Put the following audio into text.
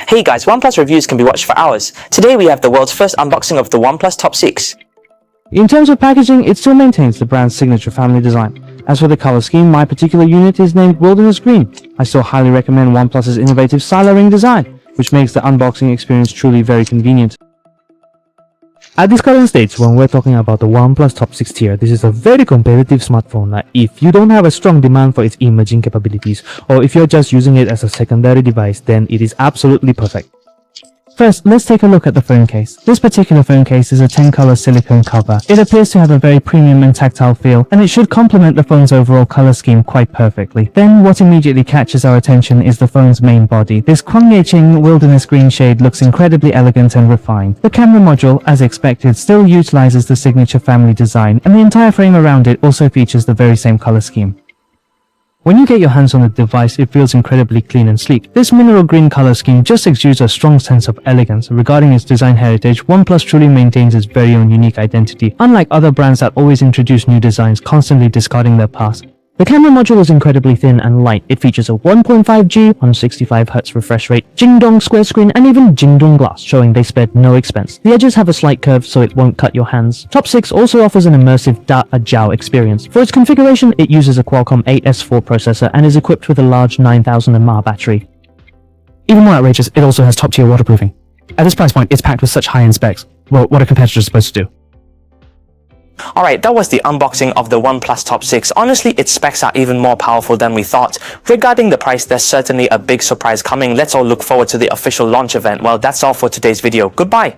Hey guys, OnePlus reviews can be watched for hours. Today we have the world's first unboxing of the OnePlus Top 6. In terms of packaging, it still maintains the brand's signature family design. As for the color scheme, my particular unit is named Wilderness Green. I still highly recommend OnePlus's innovative Styler Ring design, which makes the unboxing experience truly very convenient. At this current stage, when we're talking about the OnePlus Top 6 tier, this is a very competitive smartphone that if you don't have a strong demand for its imaging capabilities, or if you're just using it as a secondary device, then it is absolutely perfect. First, let's take a look at the phone case. This particular phone case is a 10-color silicone cover. It appears to have a very premium and tactile feel, and it should complement the phone's overall color scheme quite perfectly. Then, what immediately catches our attention is the phone's main body. This Kwang-Ye-Ching Wilderness Green shade looks incredibly elegant and refined. The camera module, as expected, still utilizes the signature family design, and the entire frame around it also features the very same color scheme. When you get your hands on the device, it feels incredibly clean and sleek. This mineral green color scheme just exudes a strong sense of elegance. Regarding its design heritage, OnePlus truly maintains its very own unique identity, unlike other brands that always introduce new designs, constantly discarding their past. The camera module is incredibly thin and light. It features a 1.5G 165Hz refresh rate, Jingdong square screen, and even Jingdong glass, showing they spared no expense. The edges have a slight curve so it won't cut your hands. Top 6 also offers an immersive Da-A-Jiao experience. For its configuration, it uses a Qualcomm 8S4 processor and is equipped with a large 9000 mAh battery. Even more outrageous, it also has top-tier waterproofing. At this price point, it's packed with such high-end specs. Well, what are competitors supposed to do? Alright, that was the unboxing of the OnePlus Top 6. Honestly, its specs are even more powerful than we thought. Regarding the price, there's certainly a big surprise coming. Let's all look forward to the official launch event. Well, that's all for today's video. Goodbye!